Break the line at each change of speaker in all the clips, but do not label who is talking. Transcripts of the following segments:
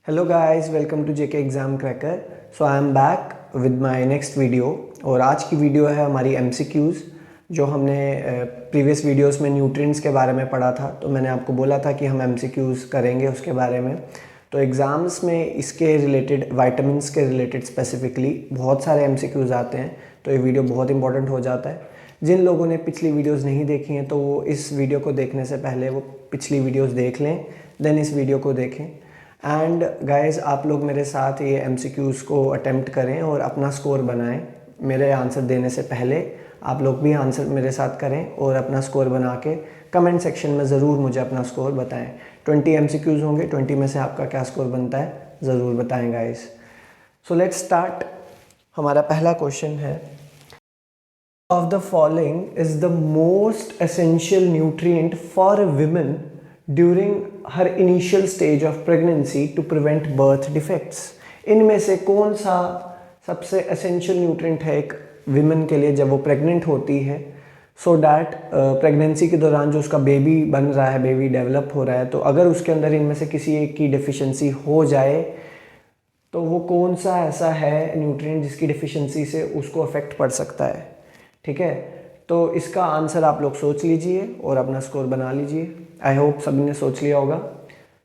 Hello guys, welcome to J K exam cracker. So I am back with my next video. और आज की video है हमारी MCQs. जो हमने प्रीवियस वीडियोस में न्यूट्रिएंट्स के बारे में पढ़ा था, तो मैंने आपको बोला था कि हम एमसीक्यूज़ करेंगे उसके बारे में। तो एग्ज़ाम्स में इसके रिलेटेड, वाइटामिन्स के रिलेटेड स्पेसिफिकली बहुत सारे एमसीक्यूज़ आते हैं, तो ये वीडियो बहुत इंपॉर्टेंट हो जाता है। जिन लोगों ने पिछली वीडियोस नहीं देखी हैं, तो वो इस वीडियो को देखने से पहले वो पिछली वीडियोस देख लें, देन इस वीडियो को देखें। एंड गाइस, आप लोग मेरे साथ ये एमसीक्यूज़ को अटेम्प्ट करें और अपना स्कोर बनाएं। मेरे आंसर देने से पहले आप लोग भी आंसर मेरे साथ करें और अपना स्कोर बना के कमेंट सेक्शन में ज़रूर मुझे अपना स्कोर बताएं। 20 एमसीक्यूज़ होंगे, 20 में से आपका क्या स्कोर बनता है ज़रूर बताएं गाइस। So let's start. हमारा पहला क्वेश्चन है, of the following is the most essential nutrient for a woman during her initial stage of pregnancy to prevent birth defects? इनमें से कौन सा सबसे essential nutrient है एक विमेन के लिए जब वो प्रेग्नेंट होती है, सो डैट प्रेगनेंसी के दौरान जो उसका बेबी बन रहा है, बेबी डेवलप हो रहा है, तो अगर उसके अंदर इनमें से किसी एक की डिफिशिएंसी हो जाए तो वो कौन सा ऐसा है न्यूट्रिएंट जिसकी डिफिशिएंसी से उसको अफेक्ट पड़ सकता है। ठीक है, तो इसका आंसर आप लोग सोच लीजिए और अपना स्कोर बना लीजिए। आई होप सभी ने सोच लिया होगा।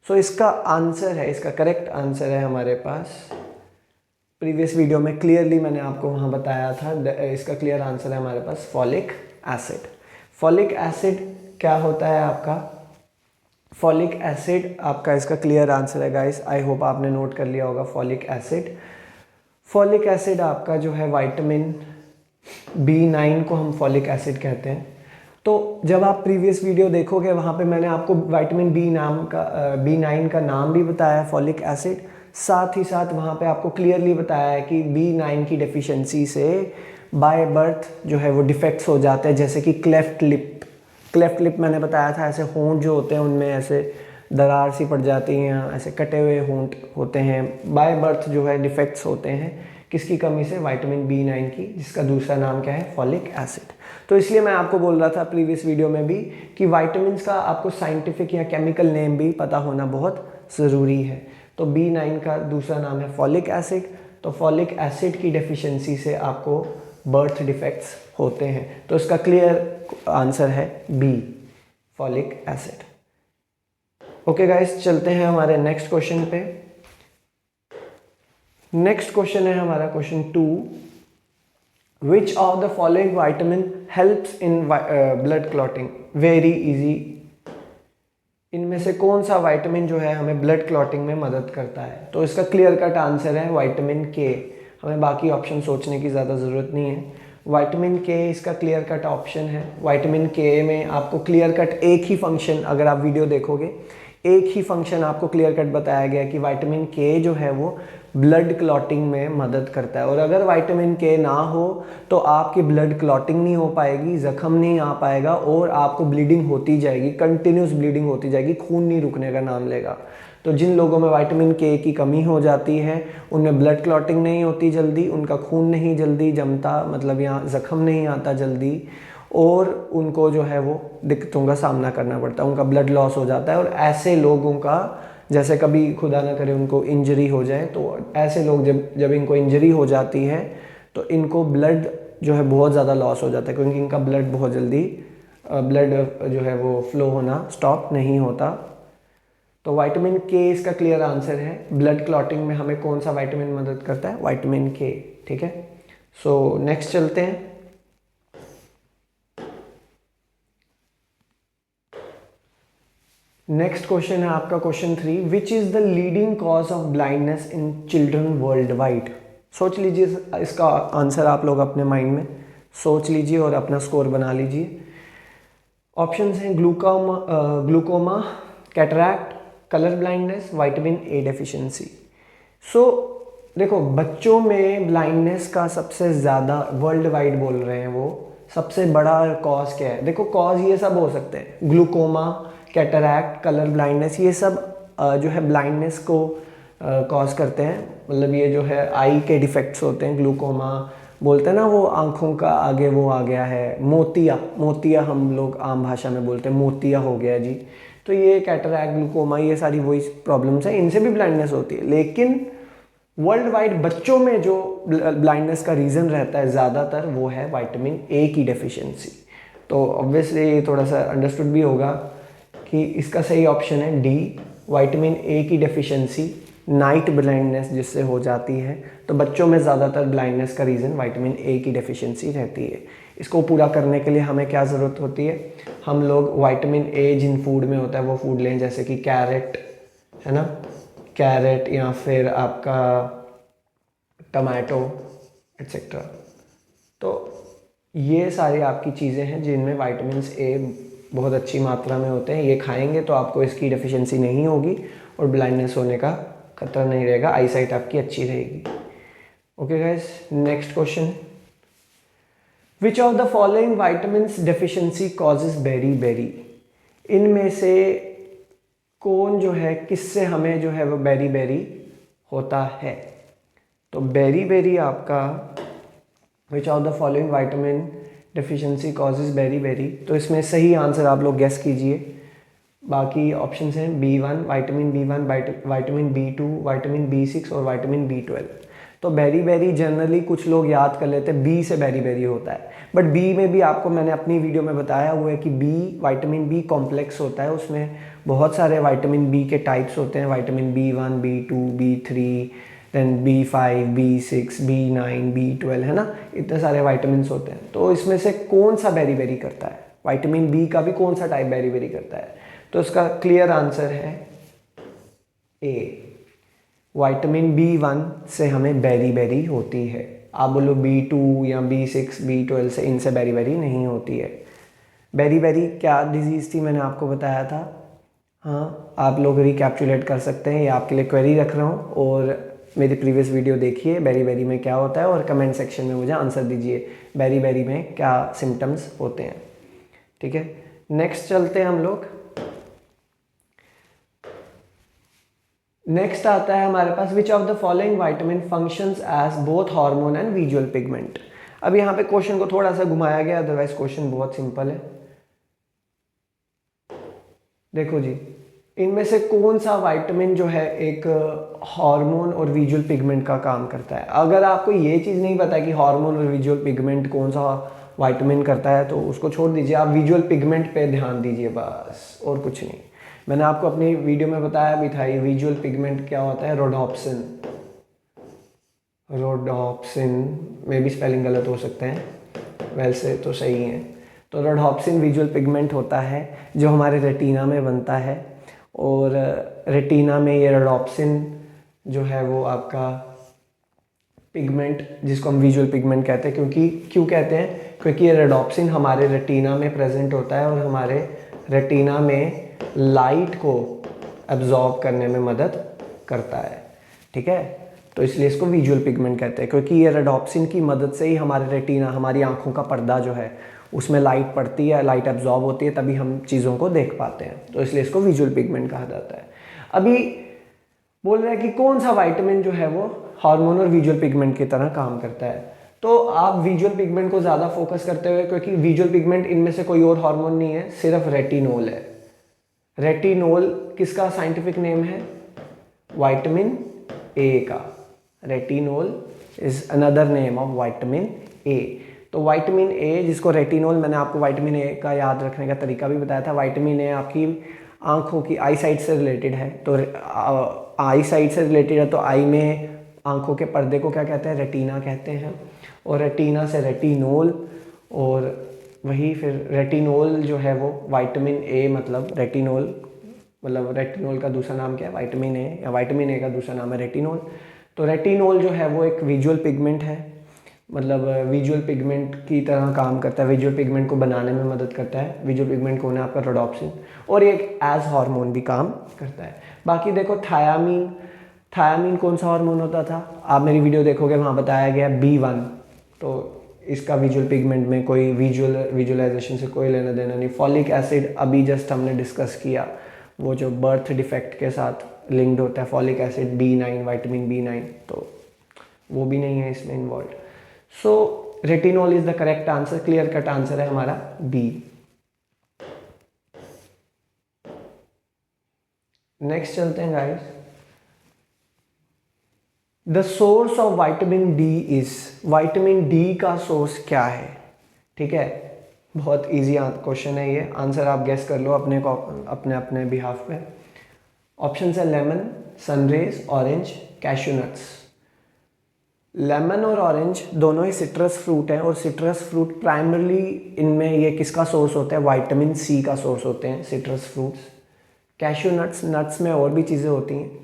सो इसका आंसर है, इसका करेक्ट आंसर है हमारे पास, प्रीवियस वीडियो में क्लियरली मैंने आपको वहाँ बताया था, इसका क्लियर आंसर है हमारे पास फॉलिक एसिड। फॉलिक एसिड क्या होता है आपका? फॉलिक एसिड आपका इसका क्लियर आंसर है गाइस। आई होप आपने नोट कर लिया होगा फॉलिक एसिड। फॉलिक एसिड आपका जो है विटामिन B9 को हम फॉलिक एसिड कहते हैं। तो जब आप प्रीवियस वीडियो देखोगे, वहाँ पे मैंने आपको विटामिन B9 का नाम भी बताया, फॉलिक एसिड। साथ ही साथ वहाँ पे आपको क्लियरली बताया है कि B9 की डेफिशिएंसी से बाय बर्थ जो है वो डिफेक्ट्स हो जाते हैं, जैसे कि क्लेफ्ट लिप। क्लेफ्ट लिप मैंने बताया था, ऐसे होंठ जो होते हैं उनमें ऐसे दरार सी पड़ जाती हैं, ऐसे कटे हुए होंठ होते हैं। बाय बर्थ जो है डिफेक्ट्स होते हैं, किसकी कमी से? विटामिन B9 की, जिसका दूसरा नाम क्या है? Folic acid. तो इसलिए मैं आपको बोल रहा था प्रीवियस वीडियो में भी कि विटामिन्स का आपको साइंटिफिक या केमिकल नेम भी पता होना बहुत ज़रूरी है। तो B9 का दूसरा नाम है फॉलिक एसिड। तो फॉलिक एसिड की डेफिशिएंसी से आपको बर्थ डिफेक्ट्स होते हैं। तो इसका क्लियर आंसर है B, folic acid. Okay guys, चलते हैं हमारे नेक्स्ट क्वेश्चन पे। नेक्स्ट क्वेश्चन है हमारा question 2। Which of the following vitamin helps in blood clotting? Very easy. इनमें से कौन सा विटामिन जो है हमें ब्लड क्लॉटिंग में मदद करता है? तो इसका क्लियर कट आंसर है विटामिन के। हमें बाकी ऑप्शन सोचने की ज़्यादा ज़रूरत नहीं है। विटामिन के इसका क्लियर कट ऑप्शन है। विटामिन के में आपको क्लियर कट एक ही फंक्शन, अगर आप वीडियो देखोगे, एक ही फंक्शन आपको क्लियर कट बताया गया कि विटामिन के जो है वो ब्लड क्लॉटिंग में मदद करता है। और अगर विटामिन के ना हो तो आपकी ब्लड क्लॉटिंग नहीं हो पाएगी, जख्म नहीं आ पाएगा और आपको ब्लीडिंग होती जाएगी, कंटिन्यूस ब्लीडिंग होती जाएगी, खून नहीं रुकने का नाम लेगा। तो जिन लोगों में विटामिन के की कमी हो जाती है, उनमें ब्लड क्लॉटिंग नहीं होती जल्दी, उनका खून नहीं जल्दी जमता, मतलब यहाँ जख्म नहीं आता जल्दी, और उनको जो है वो दिक्कतों का सामना करना पड़ता है, उनका ब्लड लॉस हो जाता है। और ऐसे लोगों का, जैसे कभी खुदा ना करे उनको इंजरी हो जाए, तो ऐसे लोग जब इनको इंजरी हो जाती है तो इनको ब्लड जो है बहुत ज़्यादा लॉस हो जाता है, क्योंकि इनका ब्लड बहुत जल्दी ब्लड जो है वो फ्लो होना स्टॉप नहीं होता। तो विटामिन के इसका क्लियर आंसर है। ब्लड क्लॉटिंग में हमें कौन सा विटामिन मदद करता है? विटामिन के। ठीक है, सो नेक्स्ट चलते हैं। नेक्स्ट क्वेश्चन है आपका question 3। Which is the leading cause of blindness in children world wide? सोच लीजिए इसका आंसर, आप लोग अपने माइंड में सोच लीजिए और अपना स्कोर बना लीजिए। ऑप्शंस हैं glaucoma, cataract, colour blindness, vitamin A deficiency. So देखो, बच्चों में ब्लाइंडनेस का सबसे ज़्यादा वर्ल्ड वाइड बोल रहे हैं वो, सबसे बड़ा कॉज क्या है? देखो, कॉज ये सब हो सकते हैं, ग्लूकोमा, कैटरैक्ट, कलर ब्लाइंडनेस, ये सब जो है ब्लाइंडनेस को कॉज करते हैं। मतलब ये जो है आई के डिफेक्ट्स होते हैं। ग्लूकोमा बोलते हैं ना, वो आँखों का आगे वो आ गया है, मोतिया, मोतिया हम लोग आम भाषा में बोलते हैं, मोतिया हो गया जी। तो ये कैटरैक्ट, ग्लूकोमा, ये सारी वही प्रॉब्लम्स हैं, इनसे भी ब्लाइंडनेस होती है। लेकिन वर्ल्ड वाइड बच्चों में जो ब्लाइंडनेस का रीज़न रहता है ज़्यादातर वो है विटामिन ए की डेफिशिएंसी। तो ऑब्वियसली ये थोड़ा सा अंडरस्टूड भी होगा कि इसका सही ऑप्शन है डी, विटामिन ए की डेफिशिएंसी, नाइट ब्लाइंडनेस जिससे हो जाती है। तो बच्चों में ज़्यादातर ब्लाइंडनेस का रीज़न विटामिन ए की डेफिशिएंसी रहती है। इसको पूरा करने के लिए हमें क्या ज़रूरत होती है, हम लोग विटामिन ए जिन फूड में होता है वो फूड लें, जैसे कि कैरेट है ना, कैरेट या फिर आपका टमाटो एट्सेट्रा। तो ये सारी आपकी चीज़ें हैं जिनमें विटामिन ए बहुत अच्छी मात्रा में होते हैं। ये खाएंगे तो आपको इसकी डेफिशिएंसी नहीं होगी और ब्लाइंडनेस होने का खतरा नहीं रहेगा, आईसाइट आपकी अच्छी रहेगी। Okay guys, next question, which of the following vitamins deficiency causes beriberi? इनमें से कौन जो है, किससे हमें जो है वो बेरी बेरी होता है? तो बेरी बेरी आपका, which of the following vitamin deficiency causes beriberi, तो इसमें सही आंसर आप लोग गेस कीजिए। बाकी ऑप्शंस हैं B1, vitamin B1, vitamin B2, vitamin B6 और विटामिन B12। तो बेरी बेरी जनरली कुछ लोग याद कर लेते हैं बी से बेरी बेरी होता है, बट बी में भी आपको मैंने अपनी वीडियो में बताया हुआ है कि बी, विटामिन बी कॉम्प्लेक्स होता है, उसमें बहुत सारे विटामिन बी के टाइप्स होते हैं, vitamin B1, B2, B3, then B5, B6, B9, B12, है ना, इतने सारे विटामिन होते हैं। तो इसमें से कौन सा बेरी बेरी करता है, विटामिन बी का भी कौन सा टाइप बेरी बेरी करता है? तो इसका क्लियर आंसर है ए, विटामिन B1 से हमें बेरी बेरी होती है। आप बोलो B2 या B6, B12 से, इनसे बेरी बेरी नहीं होती है। बेरी बेरी क्या डिजीज़ थी मैंने आपको बताया था, हाँ आप लोग रिकैप्चुलेट कर सकते हैं, ये आपके लिए क्वेरी रख रहा हूँ, और मेरी प्रीवियस वीडियो देखिए बेरी बेरी में क्या होता है, और कमेंट सेक्शन में मुझे आंसर दीजिए बेरी बेरी में क्या सिम्टम्स होते हैं। ठीक है, नेक्स्ट चलते हैं हम लोग। नेक्स्ट आता है हमारे पास, which of the following vitamin functions as both hormone and visual pigment? अब यहाँ पे क्वेश्चन को थोड़ा सा घुमाया गया, अदरवाइज क्वेश्चन बहुत सिंपल है। देखो जी, इनमें से कौन सा विटामिन जो है एक हार्मोन और विजुअल पिगमेंट का काम करता है? अगर आपको ये चीज़ नहीं पता कि हार्मोन और विजुअल पिगमेंट कौन सा विटामिन करता है, तो उसको छोड़ दीजिए, आप विजुअल पिगमेंट पे ध्यान दीजिए बस, और कुछ नहीं। मैंने आपको अपनी वीडियो में बताया भी था, ये विजुअल पिगमेंट क्या होता है, रोडोप्सिन। रोडोप्सिन में भी स्पेलिंग गलत हो सकते हैं, वैसे तो सही है। तो रोडोप्सिन विजुअल पिगमेंट होता है जो हमारे रेटिना में बनता है, और रेटिना में ये रोडोप्सिन जो है वो आपका पिगमेंट, जिसको हम विजुअल पिगमेंट कहते हैं, क्यों कहते हैं, क्योंकि ये रोडोप्सिन हमारे रेटिना में प्रेजेंट होता है और हमारे रेटिना में लाइट को एब्जॉर्ब करने में मदद करता है। ठीक है, तो इसलिए इसको विजुअल पिगमेंट कहते हैं, क्योंकि ये रोडोप्सिन की मदद से ही हमारे रेटिना, हमारी आंखों का पर्दा जो है उसमें लाइट पड़ती है, लाइट एब्जॉर्ब होती है, तभी हम चीज़ों को देख पाते हैं, तो इसलिए इसको विजुअल पिगमेंट कहा जाता है। अभी बोल रहे हैं कि कौन सा विटामिन जो है वो हार्मोन और विजुअल पिगमेंट की तरह काम करता है, तो आप विजुअल पिगमेंट को ज़्यादा फोकस करते हुए, क्योंकि विजुअल पिगमेंट इनमें से कोई और हार्मोन नहीं है, सिर्फ रेटिनोल है। रेटिनोल किसका साइंटिफिक नेम है? विटामिन ए का। Retinol is another name of vitamin A. तो विटामिन ए, जिसको रेटिनोल, मैंने आपको विटामिन ए का याद रखने का तरीका भी बताया था। विटामिन ए आपकी आंखों की आई साइट से रिलेटेड है, तो आई साइट से रिलेटेड है, तो आई में आंखों के पर्दे को क्या कहते हैं? रेटिना कहते हैं, और रेटिना से रेटिनोल, और वही फिर रेटिनोल जो है वो विटामिन ए, मतलब रेटिनोल, मतलब रेटिनोल का दूसरा नाम क्या है? विटामिन ए, या विटामिन ए का दूसरा नाम है रेटिनोल। तो रेटिनोल जो है वो एक विजुअल पिगमेंट है, मतलब विजुअल पिगमेंट की तरह काम करता है, विजुअल पिगमेंट को बनाने में मदद करता है। विजुअल पिगमेंट कौन है? आपका रोडोप्सिन, और एक एज हार्मोन भी काम करता है। बाकी देखो थायामीन, थायामीन कौन सा हार्मोन होता था? आप मेरी वीडियो देखोगे, वहाँ बताया गया B1, तो इसका विजुअल पिगमेंट में कोई विजुअलाइजेशन से कोई लेना देना नहीं। फॉलिक एसिड अभी जस्ट हमने डिस्कस किया, वो जो बर्थ डिफेक्ट के साथ लिंक्ड होता है, folic acid B9, vitamin B9, तो वो भी नहीं है इसमें involve. So retinol is the correct answer, clear cut answer है हमारा बी। नेक्स्ट चलते हैं guys. The source of vitamin D is, vitamin D का सोर्स क्या है? ठीक है, बहुत इजी क्वेश्चन है ये, आंसर आप गेस कर लो अपने अपने अपने बिहाफ पे। ऑप्शन है lemon, sun rays, orange, cashew nuts. Lemon और ऑरेंज दोनों ही सिट्रस फ्रूट हैं, और सिट्रस फ्रूट प्राइमरली इनमें ये किसका सोर्स होता है? विटामिन सी का सोर्स होते हैं citrus fruits. Cashew nuts, nuts में और भी चीज़ें होती हैं।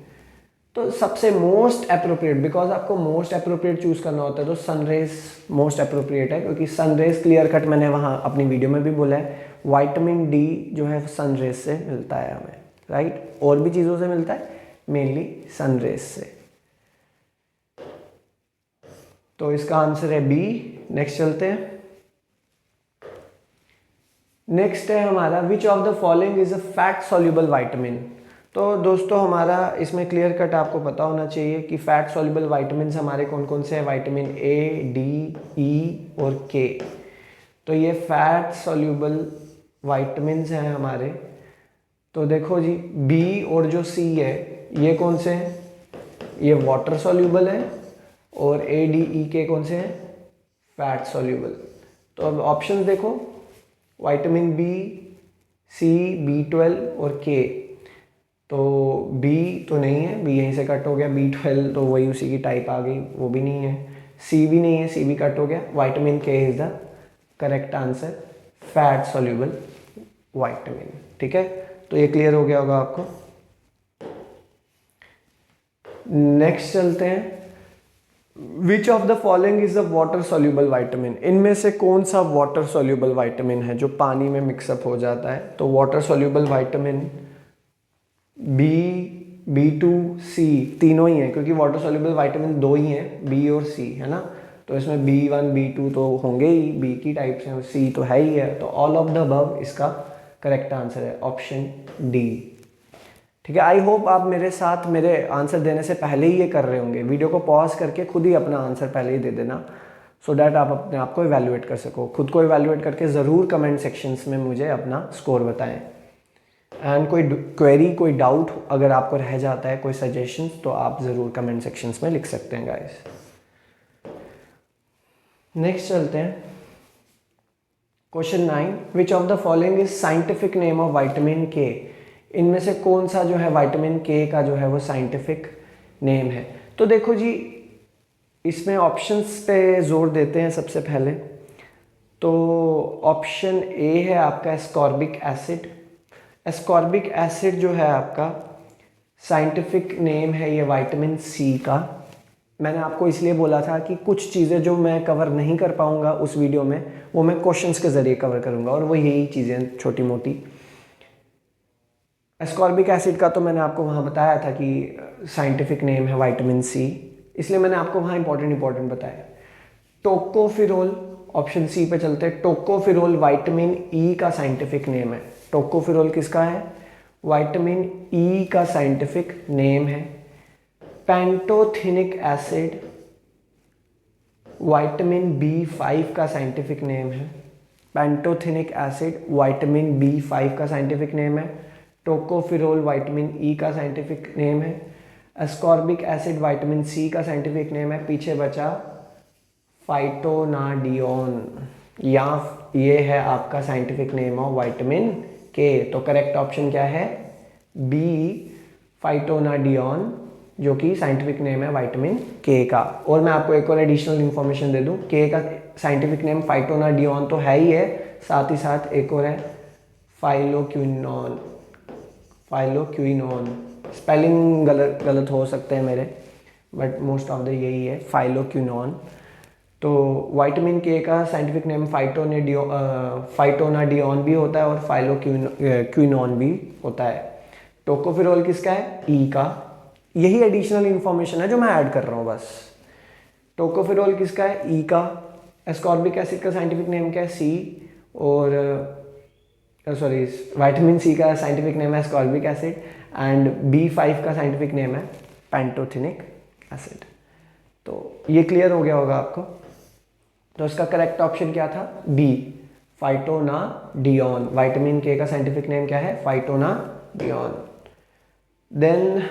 तो सबसे मोस्ट अप्रोप्रिएट, बिकॉज आपको मोस्ट अप्रोप्रिएट चूज करना होता है, तो सनरेज मोस्ट अप्रोप्रिएट है, क्योंकि सनरेज क्लियर कट मैंने वहाँ अपनी वीडियो में भी बोला है, विटामिन डी जो है सनरेज से मिलता है हमें, राइट? और भी चीज़ों से मिलता है, मेनली सनरेज से। तो इसका आंसर है बी। नेक्स्ट चलते हैं। नेक्स्ट है हमारा, विच of the following is a fat soluble vitamin. तो दोस्तों हमारा इसमें क्लियर कट आपको पता होना चाहिए कि फैट सॉल्युबल विटामिन हमारे कौन कौन से हैं? विटामिन ए, डी, ई और के। तो ये फैट सॉल्युबल विटामिन हैं हमारे। तो देखो जी, बी और जो सी है ये कौन से हैं? ये वाटर सॉल्युबल है, और ए, डी, ई, के कौन से हैं? Fat soluble. तो अब ऑप्शन देखो, विटामिन बी, सी, B12 और के। तो बी तो नहीं है, बी यहीं से कट हो गया, B12 तो वही उसी की टाइप आ गई, वो भी नहीं है। सी भी नहीं है, सी भी कट हो गया। विटामिन के is the correct answer, fat soluble vitamin. ठीक है, तो ये क्लियर हो गया होगा आपको। नेक्स्ट चलते हैं, which of the following is a water soluble vitamin. इनमें से कौन सा वाटर सॉल्युबल विटामिन है जो पानी में मिक्सअप हो जाता है? तो water soluble vitamin B, B2, C तीनों ही हैं, क्योंकि वाटर सॉल्युबल विटामिन दो ही हैं, बी और सी, है ना? तो इसमें B1, B2 तो होंगे ही, बी की टाइप से, सी तो है ही है। तो ऑल ऑफ द अबव इसका करेक्ट आंसर है ऑप्शन डी। ठीक है, आई होप आप मेरे साथ मेरे आंसर देने से पहले ही ये कर रहे होंगे। वीडियो को पॉज करके खुद ही अपना आंसर पहले ही दे देना, सो डैट आप अपने आप को इवैल्यूएट कर सको। खुद को इवैल्यूएट करके ज़रूर कमेंट सेक्शंस में मुझे अपना स्कोर बताएं। एंड कोई क्वेरी, कोई डाउट अगर आपको रह जाता है, कोई सजेशंस, तो आप ज़रूर कमेंट सेक्शंस में लिख सकते हैं गाइस। नेक्स्ट चलते हैं, question 9, which of the following is scientific name of vitamin के। इनमें से कौन सा जो है विटामिन के का जो है वो साइंटिफिक नेम है? तो देखो जी, इसमें ऑप्शंस पे जोर देते हैं सबसे पहले। तो ऑप्शन ए है आपका एस्कॉर्बिक एसिड। एस्कॉर्बिक एसिड जो है आपका साइंटिफिक नेम है ये विटामिन सी का। मैंने आपको इसलिए बोला था कि कुछ चीज़ें जो मैं कवर नहीं कर पाऊंगा उस वीडियो में, वो मैं क्वेश्चंस के ज़रिए कवर करूंगा, और वो यही चीज़ें छोटी मोटी। एस्कॉर्बिक एसिड का तो मैंने आपको वहाँ बताया था कि साइंटिफिक नेम है विटामिन सी, इसलिए मैंने आपको वहाँ इंपॉर्टेंट बताया। टोकोफिरोल, ऑप्शन सी पे चलते हैं। टोकोफिरोल विटामिन ई का साइंटिफिक नेम है। टोकोफिरोल किसका है? विटामिन ई का साइंटिफिक नेम है। पेंटोथेनिक एसिड विटामिन B5 का साइंटिफिक नेम है। पेंटोथेनिक एसिड विटामिन B5 का साइंटिफिक नेम है। टोकोफिरोल विटामिन ई का साइंटिफिक नेम है। एस्कॉर्बिक एसिड विटामिन सी का साइंटिफिक नेम है। पीछे बचा फाइटोनाडियोन, या ये है आपका साइंटिफिक नेम ऑफ विटामिन के। तो करेक्ट ऑप्शन क्या है? बी, फाइटोनाडियोन, जो कि साइंटिफिक नेम है विटामिन के का। और मैं आपको एक और एडिशनल इंफॉर्मेशन दे दूं, के का साइंटिफिक नेम फाइटोनाडियोन तो है ही है, साथ ही साथ एक और है फाइलोक्विनोन। फाइलोक्विनोन, स्पेलिंग गलत हो सकते हैं मेरे, बट मोस्ट ऑफ द यही है, फाइलोक्विनोन। तो विटामिन के का साइंटिफिक नेम फाइटोनाडियोन भी होता है और फाइलोक्विनोन भी होता है। टोकोफिरोल किसका है? ई का। यही एडिशनल इंफॉर्मेशन है जो मैं ऐड कर रहा हूँ बस। टोकोफिरोल किसका है? ई का। एस्कॉर्बिक एसिड का साइंटिफिक नेम क्या है? सी। और सॉरी, विटामिन सी का साइंटिफिक नेम है एस्कॉर्बिक एसिड, एंड B5 का साइंटिफिक नेम है पेंटोथेनिक एसिड। तो ये क्लियर हो गया होगा आपको। तो इसका करेक्ट ऑप्शन क्या था? बी, फाइटोनाडियोन। विटामिन के का साइंटिफिक नेम क्या है? फाइटोनाडियोन। देन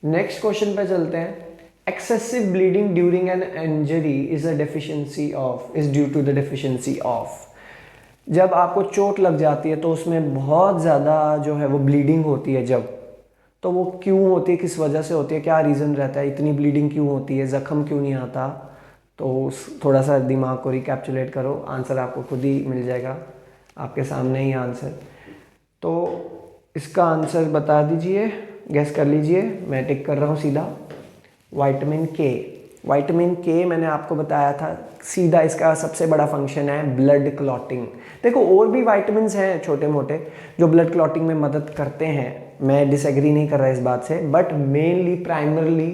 नेक्स्ट क्वेश्चन पे चलते हैं। Excessive bleeding during an injury is a deficiency of, is due to the deficiency of. जब आपको चोट लग जाती है तो उसमें बहुत ज़्यादा जो है वो ब्लीडिंग होती है जब, तो वो क्यों होती है, किस वजह से होती है, क्या रीज़न रहता है, इतनी ब्लीडिंग क्यों होती है, ज़ख्म क्यों नहीं आता। तो थोड़ा सा दिमाग को रिकैप्चुलेट करो, आंसर आपको खुद ही मिल जाएगा, आपके सामने ही आंसर। तो इसका आंसर बता दीजिए, गेस कर लीजिए। मैं टिक कर रहा हूँ सीधा, विटामिन के। विटामिन के मैंने आपको बताया था, सीधा इसका सबसे बड़ा फंक्शन है ब्लड क्लॉटिंग। देखो और भी विटामिन हैं छोटे मोटे जो ब्लड क्लॉटिंग में मदद करते हैं, मैं डिसएग्री नहीं कर रहा इस बात से, बट मेनली प्राइमरली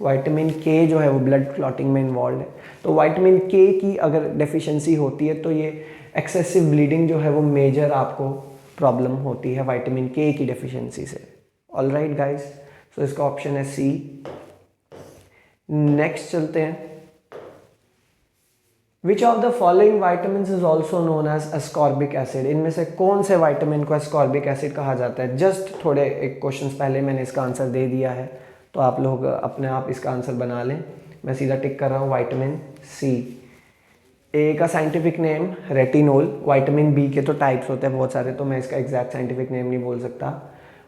विटामिन के जो है वो ब्लड क्लॉटिंग में इन्वॉल्व है। तो विटामिन के की अगर डेफिशिएंसी होती है तो ये एक्सेसिव ब्लीडिंग जो है वो मेजर आपको प्रॉब्लम होती है विटामिन के की डेफिशिएंसी से। ऑल राइट गाइज, सो इसका ऑप्शन है सी। नेक्स्ट चलते हैं। Which of the following vitamin is also known as ascorbic acid. इनमें से कौन से वाइटामिन को एस्कॉर्बिक एसिड कहा जाता है। जस्ट थोड़े एक क्वेश्चन पहले मैंने इसका आंसर दे दिया है, तो आप लोग अपने आप इसका आंसर बना लें। मैं सीधा टिक कर रहा हूँ विटामिन सी। ए का scientific name retinol. Vitamin B के तो टाइप्स होते हैं बहुत सारे, तो मैं इसका एग्जैक्ट साइंटिफिक नेम नहीं बोल सकता।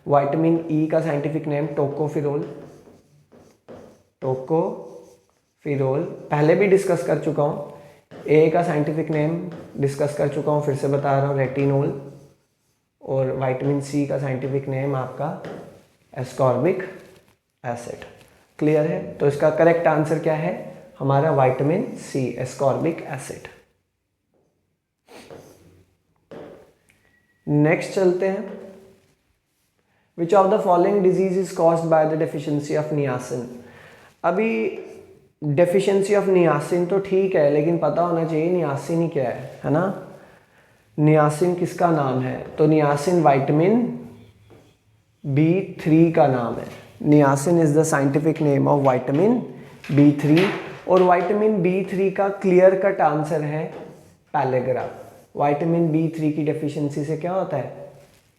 विटामिन ई का साइंटिफिक नेम टोकोफिरोल। टोकोफिरोल पहले भी डिस्कस कर चुका हूँ। ए का साइंटिफिक नेम डिस्कस कर चुका हूँ, फिर से बता रहा हूँ, रेटिनोल। और विटामिन सी का साइंटिफिक नेम आपका एस्कॉर्बिक एसिड। क्लियर है। तो इसका करेक्ट आंसर क्या है हमारा, vitamin C, ascorbic acid. Next चलते हैं। Which of the following disease is caused by the deficiency of niacin. अभी डेफिशिएंसी ऑफ नियासिन तो ठीक है, लेकिन पता होना चाहिए नियासिन ही क्या है ना। नियासिन किसका नाम है, तो नियासिन विटामिन B3 का नाम है। Niacin is the scientific name of vitamin B3। और विटामिन B3 का क्लियर कट आंसर है पैलेग्रा। विटामिन B3 की डेफिशिएंसी से क्या होता है,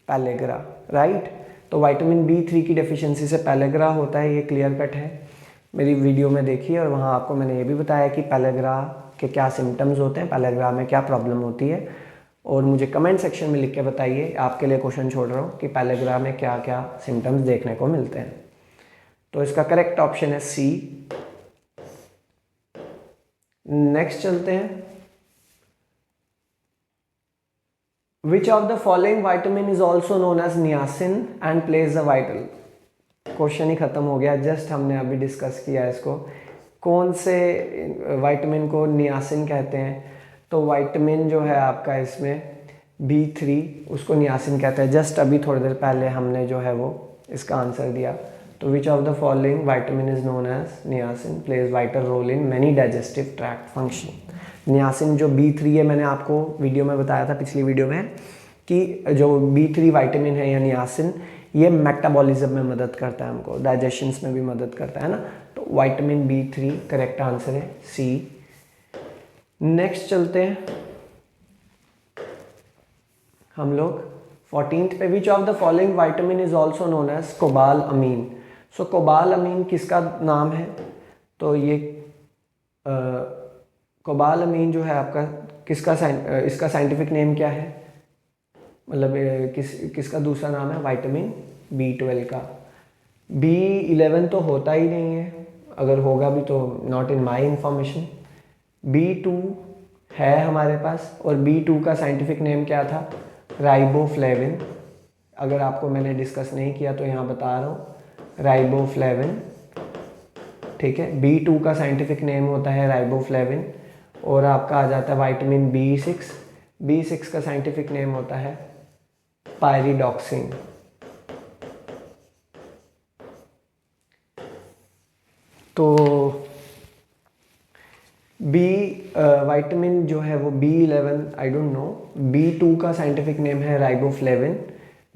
पैलेग्रा, राइट। तो विटामिन B3 की डेफिशिएंसी से पैलेग्रा होता है, ये क्लियर कट है। मेरी वीडियो में देखिए, और वहाँ आपको मैंने ये भी बताया कि पैलेग्रा के क्या सिम्टम्स होते हैं, पैलेग्रा में क्या प्रॉब्लम होती है। और मुझे कमेंट सेक्शन में लिख के बताइए, आपके लिए क्वेश्चन छोड़ रहा हूँ कि पैलेग्रा में क्या क्या सिम्टम्स देखने को मिलते हैं। तो इसका करेक्ट ऑप्शन है सी। नेक्स्ट चलते हैं। Which of the following vitamin is also known as niacin and plays the vital. Question ही खत्म हो गया, जस्ट हमने अभी डिस्कस किया इसको। कौन से विटामिन को नियासिन कहते हैं, तो विटामिन जो है आपका इसमें B3 उसको नियासिन कहते हैं। जस्ट अभी थोड़ी देर पहले हमने जो है वो इसका आंसर दिया। तो which of the following vitamin is known as niacin plays vital role in many digestive tract function. Niacin जो B3 है, मैंने आपको वीडियो में बताया था पिछली वीडियो में कि जो B3 विटामिन है या नियासिन, ये मेटाबॉलिज्म में मदद करता है, हमको डाइजेशन में भी मदद करता है ना। तो विटामिन B3 करेक्ट आंसर है सी। नेक्स्ट चलते हैं हम लोग 14th पे। Which of the following vitamin is also known as cobalamin. So cobalamin किसका नाम है, तो ये कोबाल अमीन जो है आपका किसका इसका साइंटिफिक नेम क्या है, मतलब किसका दूसरा नाम है, विटामिन B12 का। B11 तो होता ही नहीं है, अगर होगा भी तो not in my information. B2 है हमारे पास, और B2 का साइंटिफिक नेम क्या था, राइबोफ्लेविन। अगर आपको मैंने डिस्कस नहीं किया तो यहाँ बता रहा हूँ, राइबोफ्लेविन, ठीक है। B2 का साइंटिफिक नेम होता है राइबोफ्लेविन। और आपका आ जाता है विटामिन B6। B6 का साइंटिफिक नेम होता है पायरिडॉक्सिन। तो विटामिन जो है वो B11 I don't know. B2 का साइंटिफिक नेम है राइबोफ्लेविन,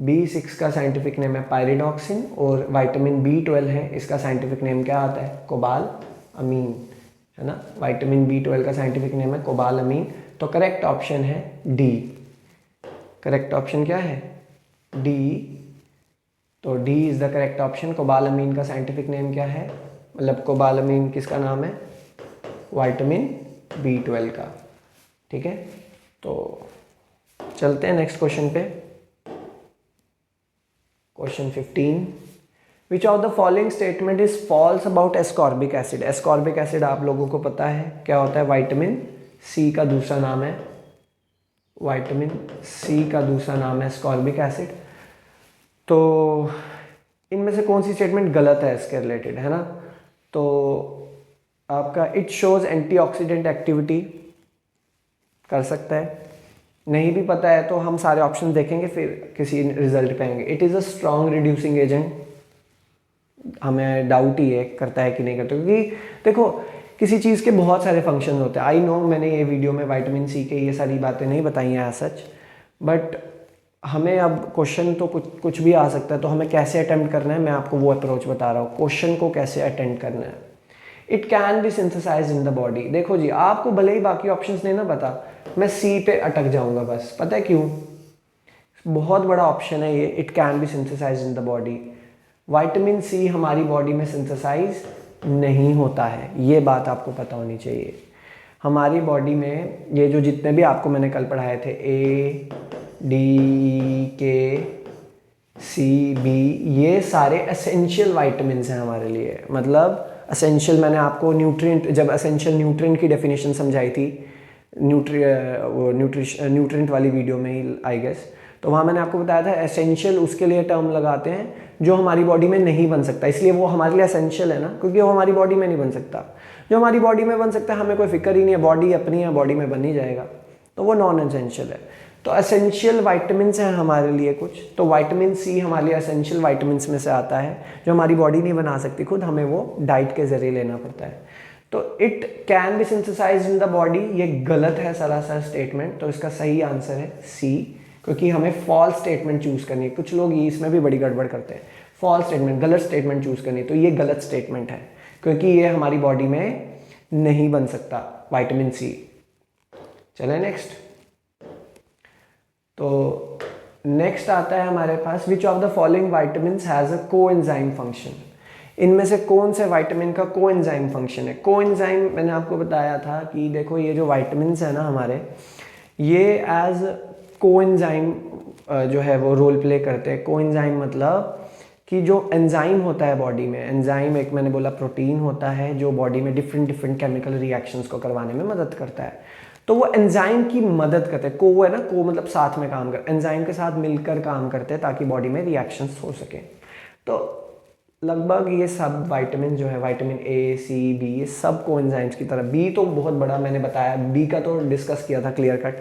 B6 का साइंटिफिक नेम है पायरिडॉक्सिन, और विटामिन B12 है, इसका साइंटिफिक नेम क्या आता है, कोबाल अमीन, है ना। विटामिन B12 का साइंटिफिक नेम है कोबाल अमीन। तो करेक्ट ऑप्शन है डी। करेक्ट ऑप्शन क्या है, डी। तो D is the correct option. Cobalamin का साइंटिफिक नेम क्या है, मतलब कोबालामीन किसका नाम है, विटामिन B12 का। ठीक है, तो चलते हैं नेक्स्ट क्वेश्चन पे। Question 15, which of the following statement is false about ascorbic acid. Ascorbic acid आप लोगों को पता है क्या होता है, विटामिन सी का दूसरा नाम है, विटामिन सी का दूसरा नाम है एस्कॉर्बिक एसिड। तो इनमें से कौन सी स्टेटमेंट गलत है इसके रिलेटेड, है ना। तो आपका इट शोज एंटीऑक्सीडेंट एक्टिविटी कर सकता है, नहीं भी पता है तो हम सारे ऑप्शन देखेंगे फिर किसी रिजल्ट पे आएंगे। It is a strong reducing agent, हमें डाउट ही है करता है कि नहीं करता, क्योंकि देखो किसी चीज़ के बहुत सारे फंक्शन होते हैं। आई नो मैंने ये वीडियो में विटामिन सी के ये सारी बातें नहीं बताई हैं सच, बट हमें अब क्वेश्चन तो कुछ भी आ सकता है, तो हमें कैसे अटेम्प्ट करना है मैं आपको वो अप्रोच बता रहा हूँ, क्वेश्चन को कैसे अटेम्प्ट करना है। It can be synthesise in the body. देखो जी, आपको भले ही बाकी ऑप्शंस नहीं ना पता, मैं सी पे अटक जाऊंगा बस, पता है क्यों, बहुत बड़ा ऑप्शन है ये, it can be synthesise in the body. Vitamin C हमारी बॉडी में सिंथेसाइज नहीं होता है, ये बात आपको पता होनी चाहिए। हमारी बॉडी में ये जो जितने भी आपको मैंने कल पढ़ाए थे, ए डी के सी बी, ये सारे एसेंशियल वाइटामिन्स हैं हमारे लिए। मतलब एसेंशियल, मैंने आपको न्यूट्रिएंट, जब एसेंशियल न्यूट्रिएंट की डेफिनेशन समझाई थी न्यूट्रिएंट वाली वीडियो में ही आई गेस, तो वहाँ मैंने आपको बताया था एसेंशियल उसके लिए टर्म लगाते हैं जो हमारी बॉडी में नहीं बन सकता, इसलिए वो हमारे लिए एसेंशियल है ना, क्योंकि वो हमारी बॉडी में नहीं बन सकता। जो हमारी बॉडी में बन सकता है हमें कोई फिक्र ही नहीं है, बॉडी अपनी है, बॉडी में बन ही जाएगा, तो वो नॉन एसेंशियल है। तो एसेंशियल वाइटामिन्स हैं हमारे लिए कुछ, तो विटामिन सी हमारे लिए एसेंशियल वाइटामिन्स में से आता है, जो हमारी बॉडी नहीं बना सकती खुद, हमें वो डाइट के जरिए लेना पड़ता है। तो it can be synthesised in the body, ये गलत है सरासर स्टेटमेंट, तो इसका सही आंसर है सी, क्योंकि हमें फॉल्स स्टेटमेंट चूज करनी है। कुछ लोग इसमें भी बड़ी गड़बड़ करते हैं, फॉल्स स्टेटमेंट, गलत स्टेटमेंट चूज करनी है, तो ये गलत स्टेटमेंट है, क्योंकि ये हमारी बॉडी में नहीं बन सकता विटामिन सी। चले नेक्स्ट। तो नेक्स्ट आता है हमारे पास, which of the following vitamins has a coenzyme function. इनमें से कौन से विटामिन का कोएंजाइम फंक्शन है। कोएंजाइम मैंने आपको बताया था कि देखो ये जो विटामिन्स है ना हमारे, ये एज कोएंजाइम जो है वो रोल प्ले करते हैं। कोएंजाइम मतलब कि जो एंजाइम होता है बॉडी में, एंजाइम एक मैंने बोला प्रोटीन होता है जो बॉडी में डिफरेंट केमिकल रिएक्शंस को करवाने में मदद करता है, तो वो एंजाइम की मदद करते हैं। को है ना, को मतलब साथ में काम कर, एंजाइम के साथ मिलकर काम करते हैं ताकि बॉडी में रिएक्शंस हो सके। तो लगभग ये सब विटामिन जो है, विटामिन ए सी बी, ये सब कोएंजाइम्स की तरह। बी तो बहुत बड़ा मैंने बताया, बी का तो डिस्कस किया था क्लियर कट,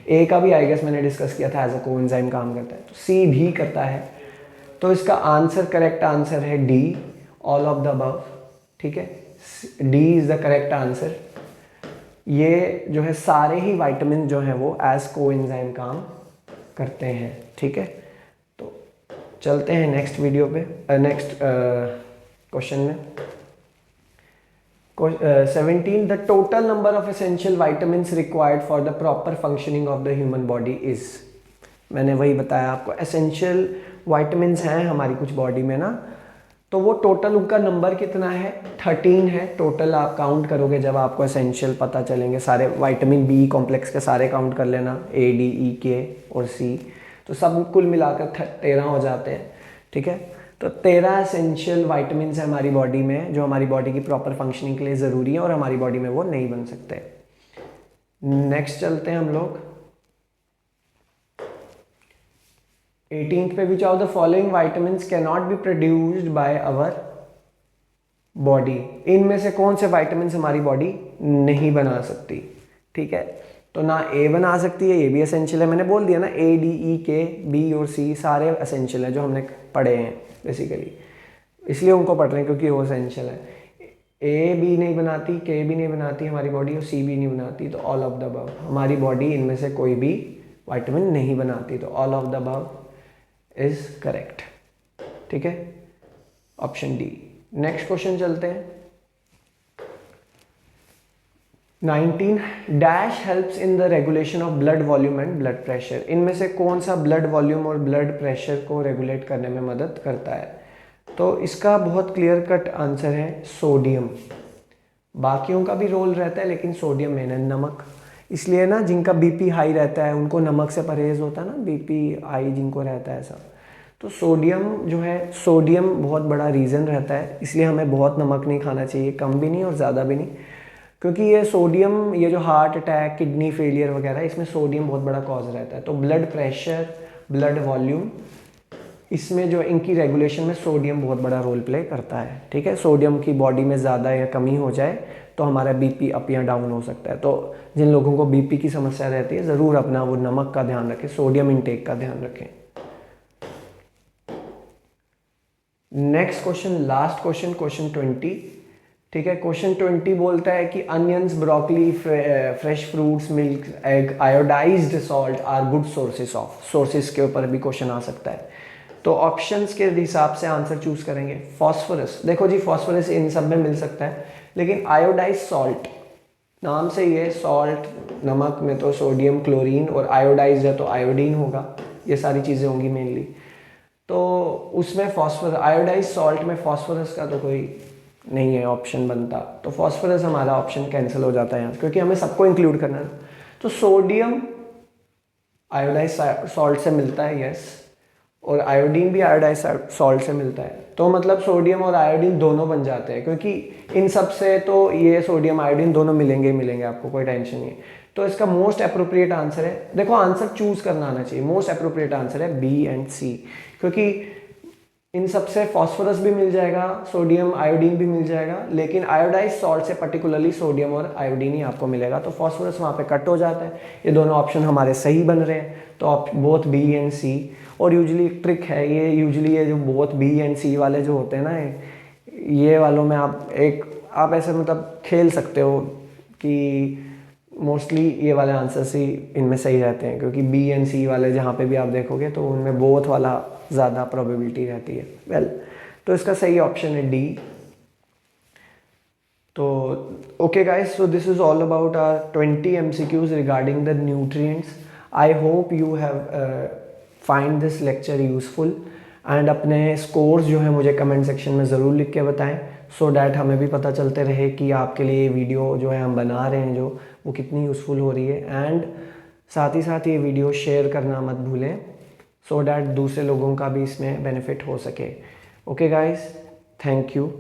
ए का भी आई गेस मैंने डिस्कस किया था, एज अ कोएंजाइम काम करता है, तो सी भी करता है। तो इसका आंसर, करेक्ट आंसर है D, all of the above. ठीक है, D is the correct answer. ये जो है सारे ही विटामिन जो है वो एज कोएंजाइम काम करते हैं। ठीक है, तो चलते हैं नेक्स्ट वीडियो पे, नेक्स्ट क्वेश्चन में। 17, the total number of essential vitamins required for the proper functioning of the human body is. मैंने वही बताया आपको, एसेंशियल विटामिन्स हैं हमारी कुछ बॉडी में ना, तो वो टोटल उनका नंबर कितना है, 13 है टोटल। आप काउंट करोगे जब आपको एसेंशियल पता चलेंगे सारे, विटामिन बी कॉम्प्लेक्स के सारे काउंट कर लेना, ए डी ई के और सी, तो सब कुल मिलाकर 13 हो जाते हैं। ठीक है, तो 13 एसेंशियल विटामिन्स है हमारी बॉडी में, जो हमारी बॉडी की प्रॉपर फंक्शनिंग के लिए ज़रूरी है और हमारी बॉडी में वो नहीं बन सकते। नेक्स्ट चलते हैं हम लोग 18th पे, which of the following vitamins can not be produced by our body. इनमें से कौन से विटामिन्स हमारी बॉडी नहीं बना सकती। ठीक है, तो ना ए बना सकती है, ये भी एसेंशियल है, मैंने बोल दिया ना, ए डी ई के बी और सी सारे एसेंशियल है जो हमने पढ़े हैं बेसिकली, इसलिए उनको पढ़ रहे हैं क्योंकि वो एसेंशियल है। ए बी नहीं बनाती, के भी नहीं बनाती हमारी बॉडी, और सी भी नहीं बनाती, तो ऑल ऑफ द अबव हमारी बॉडी इनमें से कोई भी विटामिन नहीं बनाती, तो all of the above is correct. ठीक है, ऑप्शन डी। नेक्स्ट क्वेश्चन चलते हैं। 19 dash helps in the regulation of blood volume and blood pressure. इनमें से कौन सा ब्लड वॉल्यूम और ब्लड प्रेशर को रेगुलेट करने में मदद करता है? तो इसका बहुत क्लियर कट आंसर है सोडियम। बाकियों का भी रोल रहता है लेकिन सोडियम मेन है, नमक। इसलिए ना जिनका बीपी हाई रहता है उनको नमक से परहेज होता है ना, बीपी हाई जिनको रहता है ऐसा। तो सोडियम जो है, सोडियम बहुत बड़ा रीज़न रहता है, इसलिए हमें बहुत नमक नहीं खाना चाहिए, कम भी नहीं और ज़्यादा भी नहीं, क्योंकि ये सोडियम, ये जो हार्ट अटैक, किडनी फेलियर वगैरह, इसमें सोडियम बहुत बड़ा कॉज रहता है। तो ब्लड प्रेशर, ब्लड वॉल्यूम, इसमें जो इनकी रेगुलेशन में सोडियम बहुत बड़ा रोल प्ले करता है। ठीक है, सोडियम की बॉडी में ज़्यादा या कमी हो जाए तो हमारा बीपी अप या डाउन हो सकता है। तो जिन लोगों को बीपी की समस्या रहती है ज़रूर अपना वो नमक का ध्यान रखें, सोडियम इनटेक का ध्यान रखें। Next question, last question, question 20। ठीक है, क्वेश्चन 20 बोलता है कि onions, broccoli, fresh fruits, milk, egg, iodised salt are good sources of. Sources के ऊपर भी क्वेश्चन आ सकता है, तो ऑप्शंस के हिसाब से आंसर चूज करेंगे। फॉस्फोरस, देखो जी फॉस्फोरस इन सब में मिल सकता है, लेकिन आयोडाइज सॉल्ट, नाम से ये सॉल्ट, नमक में तो सोडियम, क्लोरीन, और आयोडाइज है तो आयोडीन होगा, ये सारी चीज़ें होंगी मेनली। तो उसमें फॉस्फोरस, आयोडाइज सॉल्ट में फॉस्फोरस का तो कोई नहीं है ऑप्शन बनता, तो फॉस्फोरस हमारा ऑप्शन कैंसिल हो जाता है यहाँ, क्योंकि हमें सबको इंक्लूड करना है। तो सोडियम आयोडाइज सॉल्ट से मिलता है, यस, और आयोडीन भी आयोडाइज सॉल्ट से मिलता है, तो मतलब सोडियम और आयोडीन दोनों बन जाते हैं, क्योंकि इन सब से तो ये सोडियम आयोडीन दोनों मिलेंगे ही मिलेंगे, आपको कोई टेंशन नहीं है। तो इसका मोस्ट अप्रोप्रिएट आंसर है, देखो आंसर चूज करना आना चाहिए, मोस्ट अप्रोप्रिएट आंसर है बी एंड सी, क्योंकि इन सब से फॉस्फोरस भी मिल जाएगा, सोडियम आयोडीन भी मिल जाएगा, लेकिन आयोडाइज सॉल्ट से पर्टिकुलरली सोडियम और आयोडीन ही आपको मिलेगा, तो फॉस्फोरस वहाँ पे कट हो जाता है। ये दोनों ऑप्शन हमारे सही बन रहे हैं, तो बोथ बी एंड सी। और यूजुअली ट्रिक है ये, यूजुअली ये जो बोथ बी एंड सी वाले जो होते हैं ना, ये वालों में आप ऐसे मतलब खेल सकते हो कि मोस्टली ये वाले आंसर्स ही इनमें सही रहते हैं, क्योंकि बी एंड सी वाले जहाँ पे भी आप देखोगे तो उनमें बोथ वाला ज़्यादा प्रोबेबिलिटी रहती है। वेल, तो इसका सही ऑप्शन है डी। तो okay guys, so this is all about our 20 MCQs regarding the nutrients. I hope you have find this lecture useful, and अपने स्कोर्स जो है मुझे कमेंट सेक्शन में ज़रूर लिख के बताएं, सो डैट हमें भी पता चलते रहे कि आपके लिए वीडियो जो है हम बना रहे हैं जो वो कितनी यूज़फुल हो रही है। एंड साथ ही साथ ये वीडियो शेयर करना मत भूलें, सो डैट दूसरे लोगों का भी इसमें बेनिफिट हो सके। Okay guys, thank you.